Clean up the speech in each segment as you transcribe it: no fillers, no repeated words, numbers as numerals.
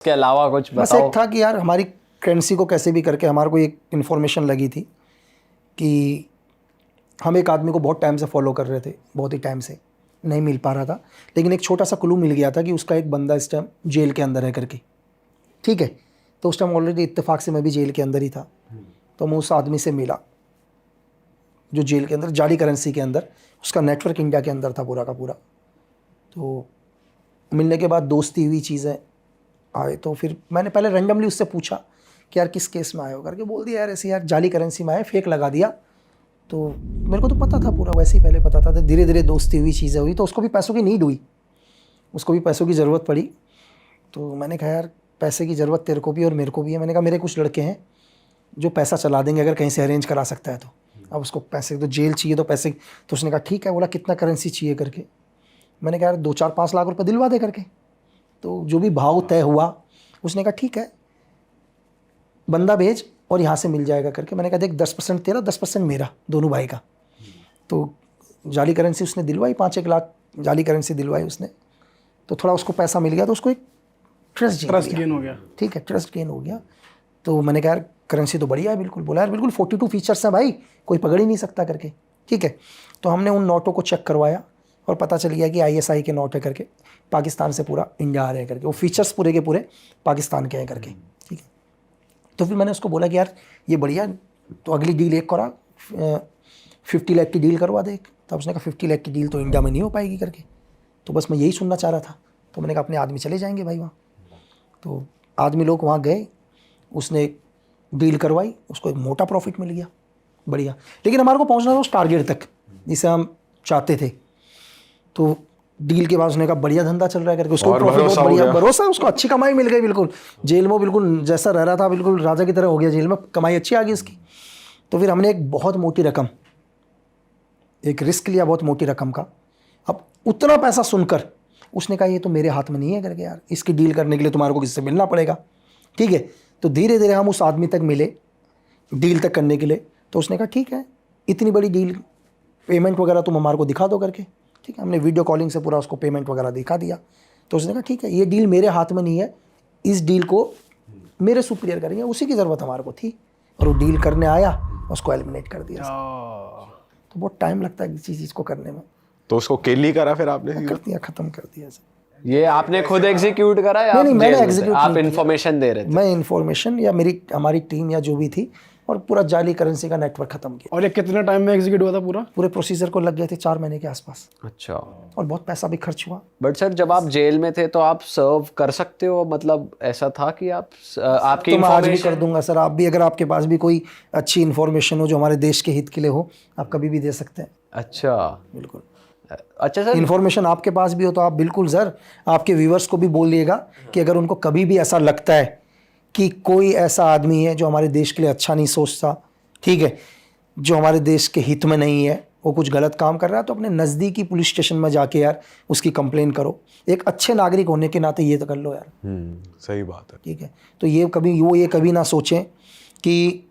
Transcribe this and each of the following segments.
इसके अलावा कुछ बस बताओ। एक था कि यार हमारी करेंसी को कैसे भी करके हमारे को एक इन्फॉर्मेशन लगी थी कि हम एक आदमी को बहुत टाइम से फॉलो कर रहे थे, बहुत ही टाइम से नहीं मिल पा रहा था, लेकिन एक छोटा सा क्लू मिल गया था कि उसका एक बंदा इस टाइम जेल के अंदर है करके। ठीक है, तो उस टाइम ऑलरेडी इत्तेफाक से मैं भी जेल के अंदर ही था, तो मैं उस आदमी से मिला जो जेल के अंदर जाली करेंसी के अंदर, उसका नेटवर्क इंडिया के अंदर था पूरा का पूरा। तो मिलने के बाद दोस्ती हुई, चीज़ें आए, तो फिर मैंने पहले रैंडमली उससे पूछा कि यार किस केस में आए हो करके, बोल दिया यार ऐसे यार जाली करेंसी में आए, फेक लगा दिया। तो मेरे को तो पता था पूरा, वैसे ही पहले पता था। तो धीरे धीरे दोस्ती हुई, चीज़ें हुई, तो उसको भी पैसों की नीड हुई, उसको भी पैसों की ज़रूरत पड़ी। तो मैंने कहा यार पैसे की ज़रूरत तेरे को भी और मेरे को भी है। मैंने कहा मेरे कुछ लड़के हैं जो पैसा चला देंगे अगर कहीं से अरेंज करा सकता है तो। अब उसको पैसे तो जेल चाहिए तो पैसे, तो उसने कहा ठीक है, बोला कितना करेंसी चाहिए करके। मैंने कहा यार 2-4-5 लाख रुपए दिलवा दे करके। तो जो भी भाव तय हुआ उसने कहा ठीक है बंदा भेज और यहाँ से मिल जाएगा करके। मैंने कहा देख 10% तेरा 10% मेरा, दोनों भाई का। तो जाली करेंसी उसने दिलवाई, 5-1 लाख जाली करेंसी दिलवाई उसने। तो थोड़ा उसको पैसा मिल गया तो उसको एक ट्रस्ट गेन हो गया। ठीक है, ट्रस्ट गेन हो गया। तो मैंने कहा यार करेंसी तो बढ़िया है, बिल्कुल। बोला यार बिल्कुल 42 फीचर्स हैं भाई, कोई पकड़ ही नहीं सकता करके। ठीक है, तो हमने उन नोटों को चेक करवाया और पता चल गया कि ISI के नोट है करके, पाकिस्तान से पूरा इंडिया आ रहे हैं करके, वो फीचर्स पूरे के पूरे पाकिस्तान के हैं करके। ठीक है, तो फिर मैंने उसको बोला कि यार ये बढ़िया, तो अगली डील एक करा, 50 लाख की डील करवा दे। तब उसने कहा 50 लाख की डील तो इंडिया में नहीं हो पाएगी करके। तो बस मैं यही सुनना चाह रहा था। तो मैंने कहा अपने आदमी चले जाएंगे भाई वहाँ। तो आदमी लोग वहाँ गए, उसने डील करवाई, उसको एक मोटा प्रॉफिट मिल गया, बढ़िया। लेकिन हमारे को पहुँचना था उस टारगेट तक जिसे हम चाहते थे। तो डील के बाद उसने कहा बढ़िया धंधा चल रहा है करके, उसको प्रॉफिट बहुत बढ़िया, भरोसा, उसको अच्छी कमाई मिल गई, बिल्कुल जेल में बिल्कुल जैसा रह रहा था बिल्कुल राजा की तरह हो गया, जेल में कमाई अच्छी आ गई उसकी। तो फिर हमने एक बहुत मोटी रकम, एक रिस्क लिया बहुत मोटी रकम का। अब उतना पैसा सुनकर उसने कहा ये तो मेरे हाथ में नहीं है करके, यार इसकी डील करने के लिए तुम्हारे को किसी से मिलना पड़ेगा। ठीक है, तो धीरे धीरे हम उस आदमी तक मिले डील तक करने के लिए। तो उसने कहा ठीक है इतनी बड़ी डील, पेमेंट वगैरह तुम हमारे को दिखा दो करके। ठीक है, हमने वीडियो कॉलिंग से पूरा उसको पेमेंट वगैरह दिखा दिया। तो उसने कहा ठीक है ये डील मेरे हाथ में नहीं है, इस डील को मेरे सुपीरियर करेंगे, उसी की ज़रूरत हमारे को थी। और वो डील करने आया, उसको एलिमिनेट कर दिया। तो बहुत टाइम लगता है किसी चीज़ को करने में। तो उसको किल ही करा फिर आपने? कर दिया, ख़त्म कर दिया सर। ये आपने खुद एग्जीक्यूट करा या नहीं, मैंने एग्जीक्यूट आप नहीं किया। इन्फॉर्मेशन दे रहे थे? मैं इन्फॉर्मेशन या हमारी टीम या जो भी थी, और पूरा जाली करेंसी का नेटवर्क खत्म किया। और ये कितने टाइम में एग्जीक्यूट हुआ था पूरा? पूरे प्रोसीजर को लग गए थे 4 महीने के आसपास, अच्छा। और बहुत पैसा भी खर्च हुआ। बट सर जब आप जेल में थे तो आप सर्व कर सकते हो, मतलब ऐसा था कि आप आपकी तो मैं आज भी information- कर दूंगा सर। आप भी अगर आपके पास भी कोई अच्छी इन्फॉर्मेशन हो जो हमारे देश के हित के लिए हो, आप कभी भी दे सकते हैं। अच्छा बिल्कुल। अच्छा सर, इन्फॉर्मेशन आपके पास भी हो तो आप बिल्कुल सर आपके व्यूवर्स को भी बोलिएगा कि अगर उनको कभी भी ऐसा लगता है कि कोई ऐसा आदमी है जो हमारे देश के लिए अच्छा नहीं सोचता, ठीक है, जो हमारे देश के हित में नहीं है, वो कुछ गलत काम कर रहा है, तो अपने नज़दीकी पुलिस स्टेशन में जाके यार उसकी कंप्लेन करो। एक अच्छे नागरिक होने के नाते ये तो कर लो यार। सही बात है। ठीक है, तो ये कभी ना सोचें कि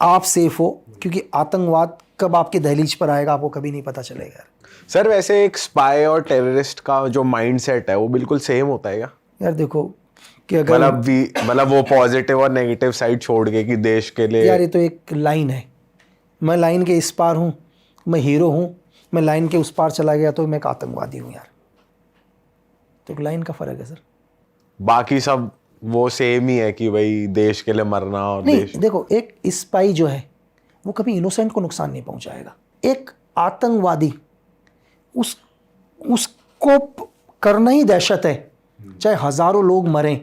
आप सेफ हो, क्योंकि आतंकवाद कब आपके दहलीज पर आएगा आपको कभी नहीं पता चलेगा यार। सर वैसे एक स्पाई और टेररिस्ट का जो माइंडसेट है वो बिल्कुल सेम होता है क्या? यार देखो कि अगर मतलब वो पॉजिटिव और नेगेटिव साइड छोड़ के कि देश के लिए। यार ये तो एक लाइन है, मैं लाइन के इस पार हूँ, मैं हीरो हूँ, मैं लाइन के उस पार चला गया तो मैं एक आतंकवादी हूँ यार। तो एक लाइन का फ़र्क है सर। बाकी सब वो सेम ही है कि भाई देश के लिए मरना और नहीं देश। देखो, एक स्पाई जो है वो कभी इनोसेंट को नुकसान नहीं पहुंचाएगा। एक आतंकवादी उसको करना ही दहशत है, चाहे हजारों लोग मरें।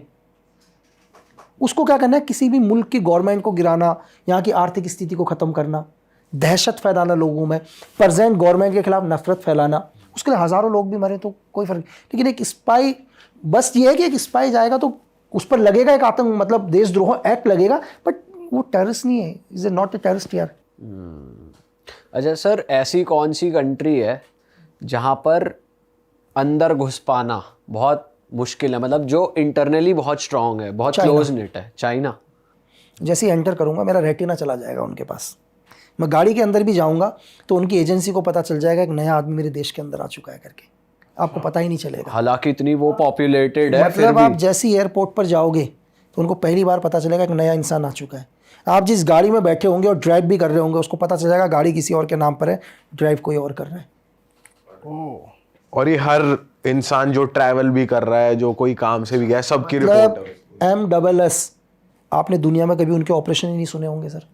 उसको क्या करना है, किसी भी मुल्क की गवर्नमेंट को गिराना, यहाँ की आर्थिक स्थिति को ख़त्म करना, दहशत फैलाना लोगों में, प्रेजेंट गवर्नमेंट के खिलाफ नफरत फैलाना। उसके लिए हज़ारों लोग भी मरे तो कोई फ़र्क। लेकिन एक स्पाई, बस ये है कि एक स्पाई जाएगा तो उस पर लगेगा एक आतंक मतलब देशद्रोह एक्ट लगेगा, बट वो टेररिस्ट नहीं है, is a not a terrorist यार। अच्छा सर, ऐसी कौन सी कंट्री है जहाँ पर अंदर घुस पाना बहुत मुश्किल है, मतलब जो इंटरनली बहुत स्ट्रांग है, बहुत क्लोज नेट है? चाइना। जैसे ही एंटर करूंगा मेरा रेटिना चला जाएगा उनके पास। मैं गाड़ी के अंदर भी जाऊंगा तो उनकी एजेंसी को पता चल जाएगा एक नया आदमी मेरे देश के अंदर आ चुका है करके। आपको पता ही नहीं चलेगा। हालांकि इतनी वो पॉपुलेटेड है, फिर मतलब भी आप जैसे ही एयरपोर्ट पर जाओगे तो उनको पहली बार पता चलेगा एक नया इंसान आ चुका है। आप जिस गाड़ी में बैठे होंगे और ड्राइव भी कर रहे होंगे, उसको पता चल जाएगा गाड़ी किसी और के नाम पर है, ड्राइव कोई और कर रहा है। और ये हर इंसान जो ट्रैवल भी कर रहा है, जो कोई काम से भी गया है, सबकी रिपोर्ट है। MLS, आपने दुनिया में कभी उनके ऑपरेशन ही नहीं सुने होंगे सर।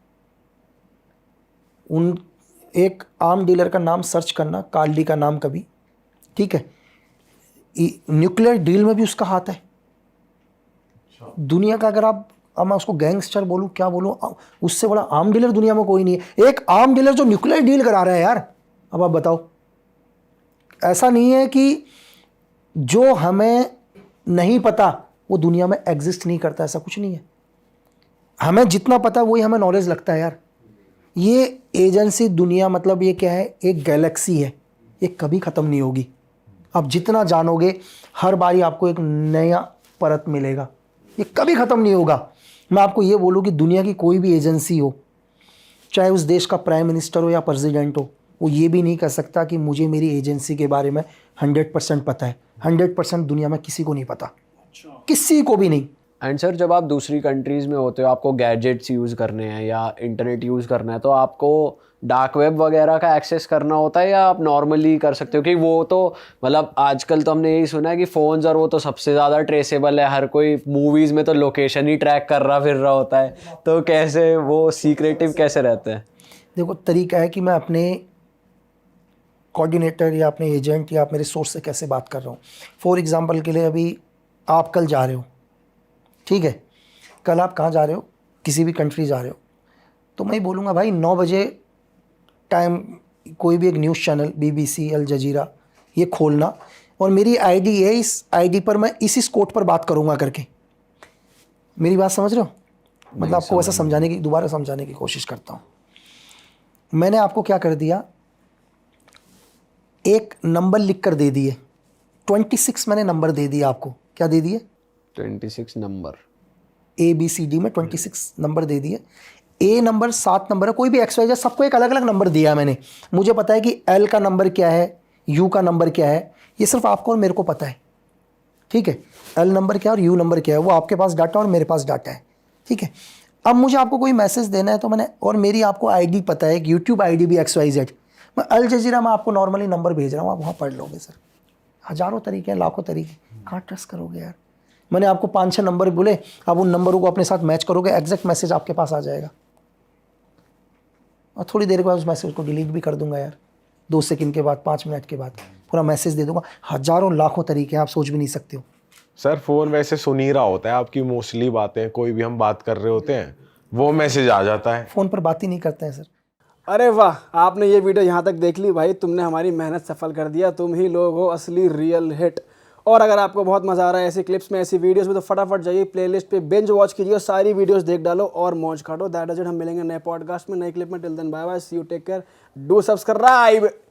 उन एक आर्म डीलर का नाम सर्च करना, कार्डी का नाम कभी, ठीक है, न्यूक्लियर डील में भी उसका हाथ है। दुनिया का अगर अब मैं उसको गैंगस्टर बोलूं, क्या बोलूं, उससे बड़ा आर्म डीलर दुनिया में कोई नहीं है। एक आर्म डीलर जो न्यूक्लियर डील करा रहा है यार, अब आप बताओ। ऐसा नहीं है कि जो हमें नहीं पता वो दुनिया में एग्जिस्ट नहीं करता, ऐसा कुछ नहीं है। हमें जितना पता वही हमें नॉलेज लगता है यार। ये एजेंसी दुनिया, मतलब ये क्या है, एक गैलेक्सी है, ये कभी ख़त्म नहीं होगी। आप जितना जानोगे हर बारी आपको एक नया परत मिलेगा, ये कभी ख़त्म नहीं होगा। मैं आपको ये बोलूँ कि दुनिया की कोई भी एजेंसी हो, चाहे उस देश का प्राइम मिनिस्टर हो या प्रेसिडेंट हो, वो ये भी नहीं कह सकता कि मुझे मेरी एजेंसी के बारे में 100% पता है। 100% दुनिया में किसी को नहीं पता, किसी को भी नहीं। एंड सर, जब आप दूसरी कंट्रीज़ में होते हो, आपको गैजेट्स यूज़ करने हैं या इंटरनेट यूज़ करना है, तो आपको डार्क वेब वगैरह का एक्सेस करना होता है या आप नॉर्मली कर सकते हो? कि वो तो मतलब आजकल तो हमने यही सुना है कि फ़ोन्स और वो तो सबसे ज़्यादा ट्रेसेबल है, हर कोई मूवीज़ में तो लोकेशन ही ट्रैक कर रहा फिर रहा होता है, तो कैसे वो सीक्रेटिव कैसे रहते हैं? देखो, तरीका है कि मैं अपने कोऑर्डिनेटर या अपने एजेंट या मेरे सोर्स से कैसे बात कर रहा हूँ। फॉर एग्जांपल के लिए, अभी आप कल जा रहे हो, ठीक है, कल आप कहाँ जा रहे हो, किसी भी कंट्री जा रहे हो, तो मैं बोलूँगा भाई 9 बजे टाइम कोई भी एक न्यूज़ चैनल, BBC, अल जजीरा, ये खोलना, और मेरी आईडी है, इस आईडी पर मैं इस कोड पर बात करूँगा करके। मेरी बात समझ रहे हो? मतलब आपको वैसा समझाने की, दोबारा समझाने की कोशिश करता हूँ। मैंने आपको क्या कर दिया, एक नंबर लिख कर दे दिए, 26 मैंने नंबर दे दिया आपको। क्या दे दिए? 26 नंबर, ABCD में 26 नंबर दे दिए। A नंबर 7 नंबर है, कोई भी XYZ, सबको एक अलग अलग नंबर दिया मैंने। मुझे पता है कि L का नंबर क्या है, U का नंबर क्या है, ये सिर्फ आपको और मेरे को पता है, ठीक है। L नंबर क्या है और U नंबर क्या है, वो आपके पास डाटा और मेरे पास डाटा है, ठीक है। अब मुझे आपको कोई मैसेज देना है तो मैंने, और मेरी आपको आईडी पता है, यूट्यूब आईडी भी XYZ, मैं अल जजीरा में आपको नॉर्मली नंबर भेज रहा हूँ, आप वहाँ पढ़ लोगे सर। हज़ारों तरीके हैं, लाखों तरीके, कहाँ ट्रस्ट करोगे यार। मैंने आपको 5-6 नंबर बोले, आप उन नंबरों को अपने साथ मैच करोगे, एग्जैक्ट मैसेज आपके पास आ जाएगा। और थोड़ी देर के बाद उस मैसेज को डिलीट भी कर दूंगा यार, 2 सेकंड के बाद, 5 मिनट के बाद पूरा मैसेज दे दूंगा। हज़ारों लाखों तरीके हैं, आप सोच भी नहीं सकते हो। सर फ़ोन वैसे सुन ही रहा होता है आपकी मोस्टली बातें, कोई भी हम बात कर रहे होते हैं वो मैसेज आ जाता है। फ़ोन पर बात ही नहीं करते हैं सर। अरे वाह, आपने ये वीडियो यहाँ तक देख ली भाई, तुमने हमारी मेहनत सफल कर दिया। तुम ही लोग हो असली रियल हिट। और अगर आपको बहुत मज़ा आ रहा है ऐसी क्लिप्स में, ऐसी वीडियोस में, तो फटाफट जाइए प्लेलिस्ट पे, बिंज वॉच कीजिए, सारी वीडियोस देख डालो और मौज काटो। That is it. हम मिलेंगे नए पॉडकास्ट में, नए क्लिप में। Till then bye bye, see you, take care, do subscribe.